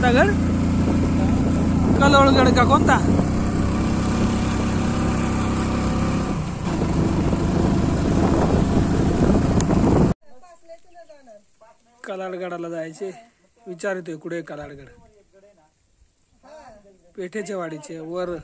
कोणता गड? कलोळगड का कोणता? कलाडगडाला जायचे विचार येतोय. कुठे कलाडगड? पेठेच्या वाडीचे वर.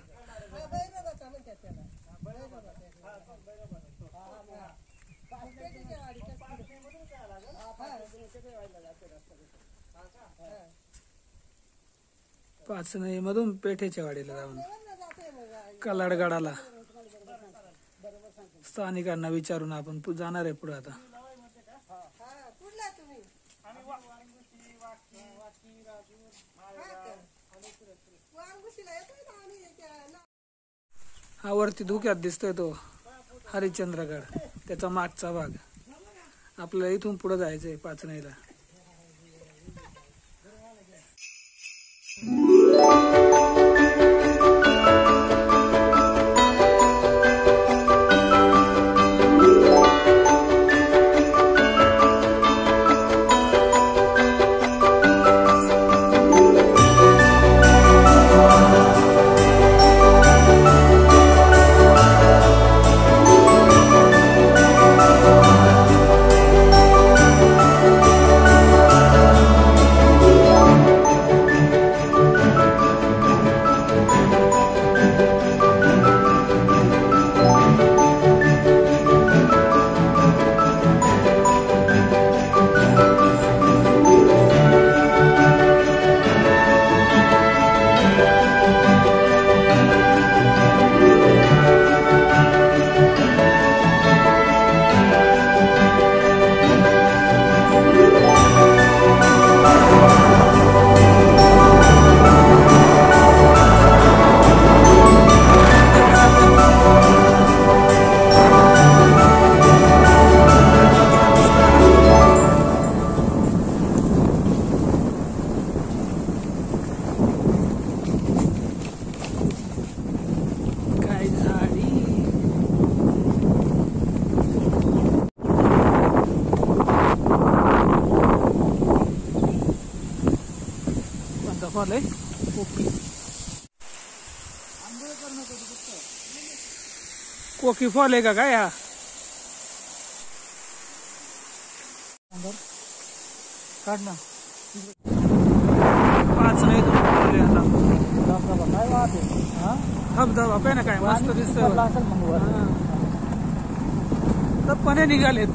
पाचनई मधून पेठेच्या वाडीला जाऊन कलाडगडाला स्थानिकांना विचारून आपण जाणार आहे पुढे. आता हा वरती धुक्यात दिसतोय तो हरिश्चंद्रगड, त्याचा मागचा भाग. आपल्याला इथून पुढे जायचंय पाचनईला. कोकी फॉल आहे का काय? हा काढ ना. पाच नाही धबधबा काय ना काय मस्त दिसतोय. पाणी निघालेत.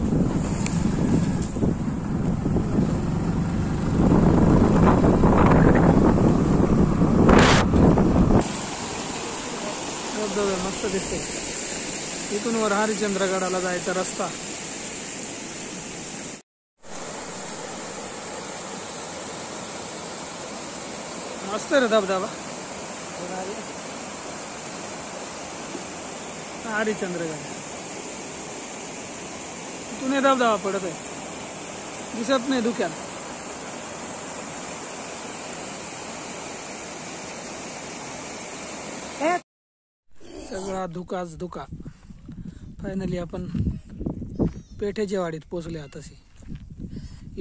धबधबे मस्त दिसते. इथून वर हरिश्चंद्रगडाला जायचा रस्ता. मस्त रे धबधबा हरिश्चंद्रगड. इथून धबधबा पडत आहे, दिसत नाही धुक्यात. सगळा धुकाच धुका. फायनली आपण पेठेच्या वाडीत पोहोचले. आताशी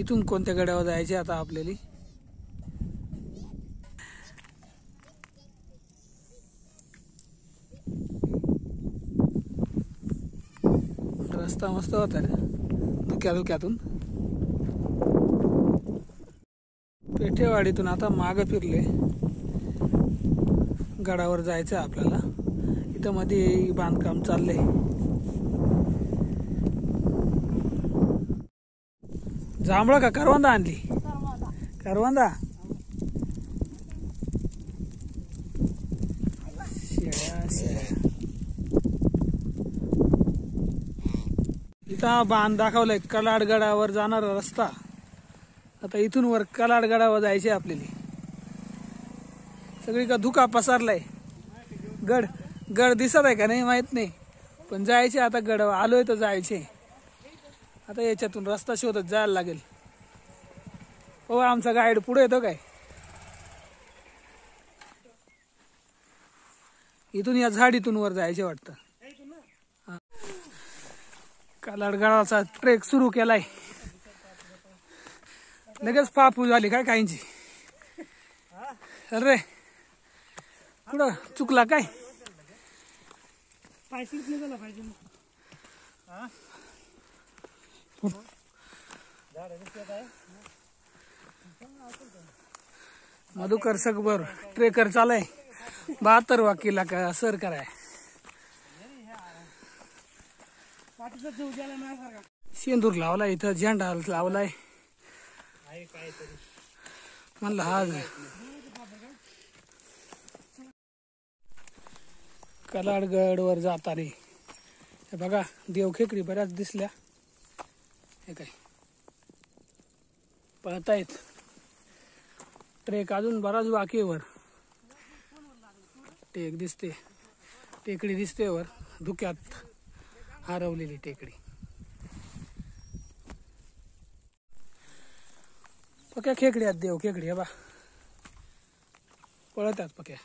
इथून कोणत्या गड्यावर जायचे आता आपल्याला? रस्ता मस्त होता रे धुक्यातून. पेठेवाडीतून आता मागे फिरले. गडावर जायचं आपल्याला. इथं मध्ये बांधकाम चाललंय. जांभळं का करवंदा आणली? करवंदा. इथं बांध दाखवलाय कलाडगडावर जाणारा रस्ता. आता इथून वर कलाडगडावर जायचे आपल्याला. सगळी का धुका पसरलाय. गड दिसत आहे का नाही माहित नाही, पण जायचे आता. गड आलोय तर जायचे. आता याच्यातून रस्ता शोधत जायला लागेल. हो आमचा गाईड पुढे येतो काय? इथून या झाडीतून वर जायचे वाटतं. कलाडगडाचा ट्रेक सुरू केलाय. लगेच फापू झाली काय काहींची. अरे कुठं चुकला काय? मधुकर सकबर ट्रेकर चालाय 72 वाकीला का सर कराय शेंदूर लावलाय इथं झेंडा लावलाय म्हणलं हा कलाडगड वर जाता रे हे बघा देवखेकडी बऱ्याच दिसल्या हे काय पळतायत ट्रेक अजून बराच बाकी वर टेक दिसते टेकडी दिसते वर धुक्यात हरवलेली टेकडी पक्या खेकडी आहेत देव खेकडी हे बा पळतात पक्या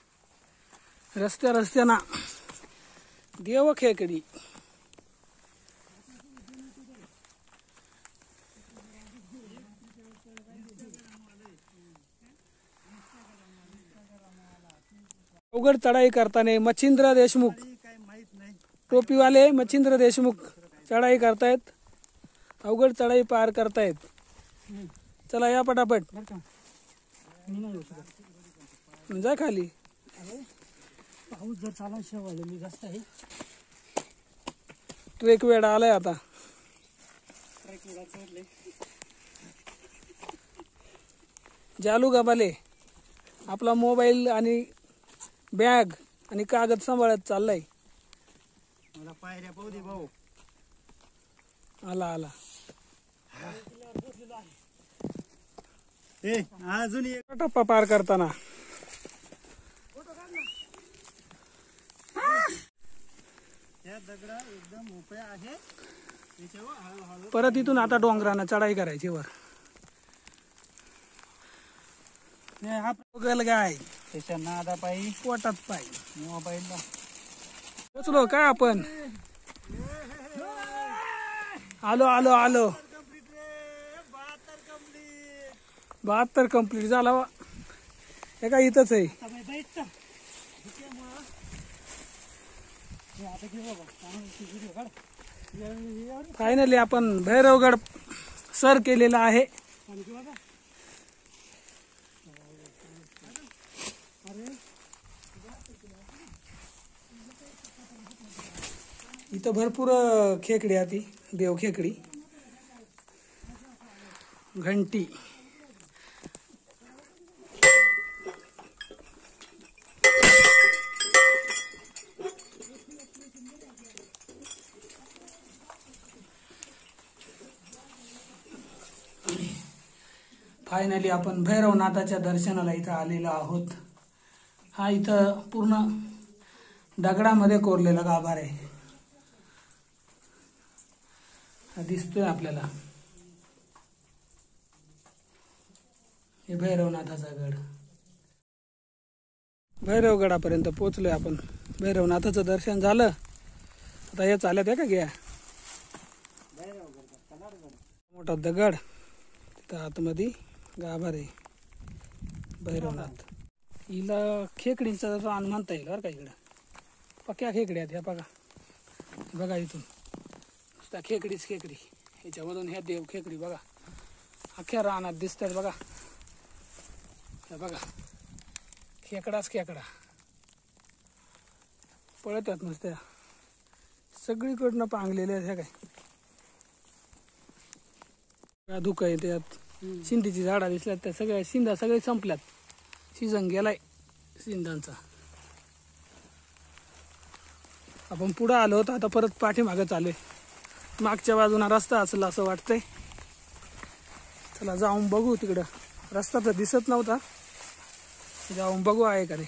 रस्त्याना देव खेकडी अवघड चढाई करताना मच्छिंद्र देशमुख टोपीवाले मच्छिंद्र देशमुख चढाई करतायत अवघड चढाई पार करतायत चला या पटापट जा खाली पाऊस जर चाला शेवाले मी जास्त आहे ट्रेक वेळ आलाय आता ट्रेक वेळा चढले जालू गबाले आपला मोबाईल आणि बॅग आणि कागद सांभाळत चाललाय मला पायऱ्या पाहू दे भाऊ आला आला ए अजून एक टप्पा पार करताना त्या दगडा एकदम मोकळ्या आहे त्याच्यावर हळूहळू परत इथून आता डोंगरानं चढाई करायची वर हा बघल काय त्याच्या नादा पायी पोटात पाय मोबाईलला पोचलो काय आपण आलो आलो आलो 72 कंप्लीट झाला वा हे काय इथंच आहे फायनली आपण भैरवगड सर केलेला आहे इथं भरपूर खेकडी आती देव खेकडी घंटी फायनली आपण भैरवनाथाच्या दर्शनाला इथं आलेलो आहोत हा इथं पूर्ण दगडामध्ये कोरलेला गाभार आहे हा दिसतोय आपल्याला हे भैरवनाथाचा गड भैरवगडापर्यंत पोहोचलोय आपण भैरवनाथाचं दर्शन झालं आता हे चालत आहे का घ्या मोठा दगड तिथं आतमध्ये गाभार आहे भैरवनाथ हिला खेकडींचा रान म्हणता येईल बरं का इकडं पक्या खेकड्या आहेत ह्या बघा इथून नुसत्या खेकडीच खेकडी ह्याच्यामधून ह्या देव खेकडी बघा अख्ख्या रानात दिसतात बघा हे बघा खेकडाच खेकडा पळतात नुसत्या सगळीकडनं पांगलेल्या आहेत ह्या काय धुकं आहे त्यात शिंदीची झाडा दिसल्यात त्या सगळ्या शिंदा सगळे संपल्यात सीझन गेलाय शिंदांचा आपण पुढं आलो होतो आता परत पाठीमागं चालू आहे मागच्या बाजूला रस्ता असला असं वाटतंय चला जाऊन बघू तिकडं रस्ता तर दिसत नव्हता जाऊन बघू आहे का रे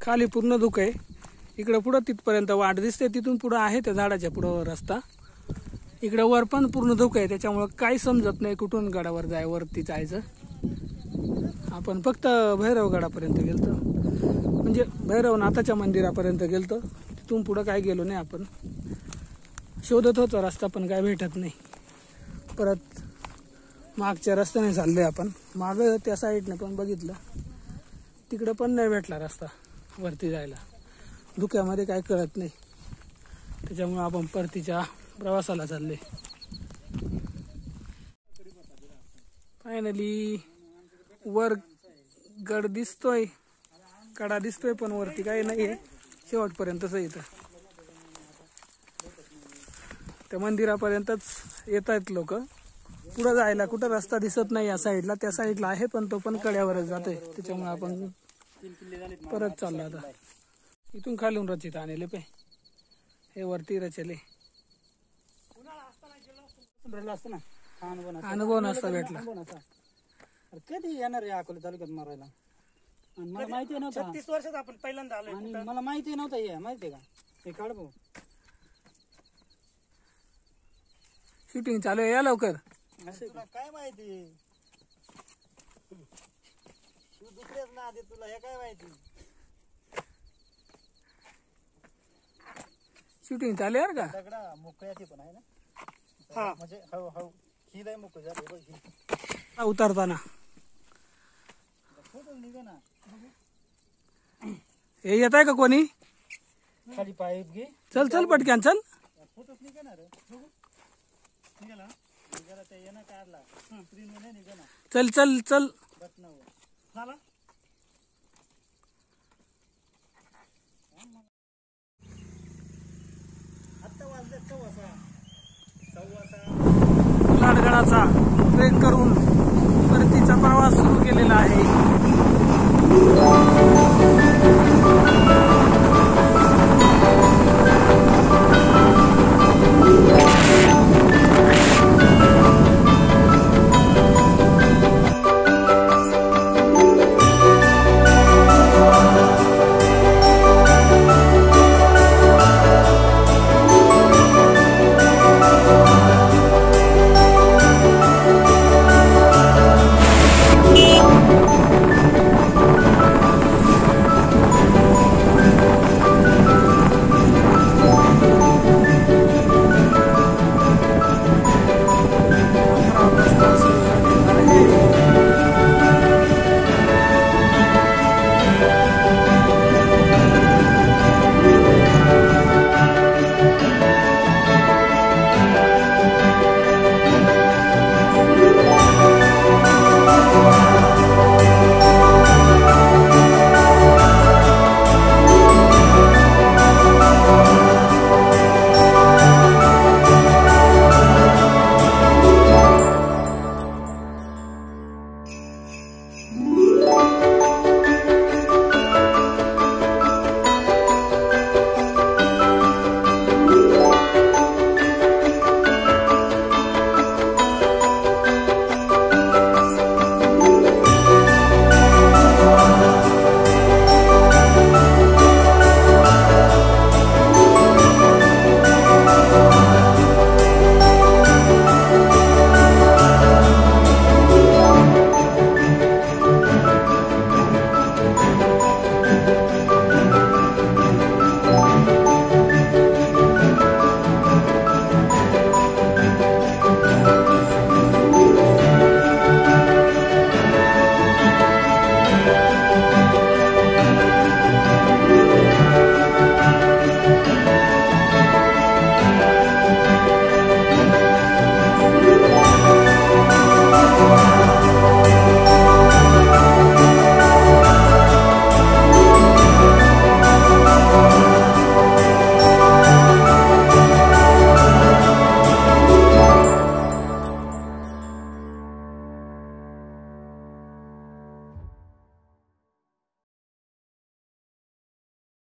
खाली पूर्ण धुकं आहे इकडं पुढं तिथपर्यंत वाट दिसते तिथून पुढं आहे त्या झाडाच्या पुढं रस्ता इकडे वर पण पूर्ण धुकं आहे त्याच्यामुळं काही समजत नाही कुठून गडावर वरती जायचं आपण फक्त भैरवगडापर्यंत गेलतो म्हणजे भैरवनाथाच्या मंदिरापर्यंत गेलतो तिथून पुढं काय गेलो नाही आपण शोधत होतो रस्ता पण काय भेटत नाही परत मागच्या रस्त्याने चाललोय आपण. माग त्या साईडने पण बघितलं, तिकडे पण नाही भेटला रस्ता वरती जायला. धुक्यामध्ये काय कळत नाही, त्याच्यामुळे आपण परतीच्या प्रवासाला चाललोय. फायनली वर गड दिसतोय, कडा दिसतोय, पण वरती काही नाहीये. शेवटपर्यंतच इथं त्या मंदिरापर्यंतच येत आहेत लोक. पुढे जायला कुठं रस्ता दिसत नाही या साईडला. त्या साईडला आहे पण तो पण कड्यावरच जातोय, त्याच्यामुळे आपण परत चाललो. आता इथून खालून रचित आणले पे, हे वरती रचले. अनुभव नसता भेटला. कधी येणार आहे अकोला तालुक्यात मारायला? आणि मला माहिती नव्हतं. 36 वर्षात आपण पहिल्यांदा आलोय आणि मला माहिती नव्हतं. हे माहितीये का, हे काढ भाऊ. शूटिंग चालू आहे, या लवकर. तुला काय माहिती? तू दुसरेच ना आधी, तुला हे काय माहिती? शूटिंग चालू आहे का? दगडा मोकळ्याची पण आहे ना. हा म्हणजे हळू हळू ही लय मोकळी झाली बघ ही. उतरताना फोटो निघे ना. हे येत आहे का कोणी? खाली पाईप घे. चल चल पटक्यान चल. फोटोच निघे ना रे. निघाला निघाला ते येणं काढला. स्क्रीन वर नाही निघे ना. चल चल चल. बटनावर झाला. आता वाजले 6:15. लाडगडाचा ट्रेक करून परतीचा प्रवास सुरू केलेला आहे.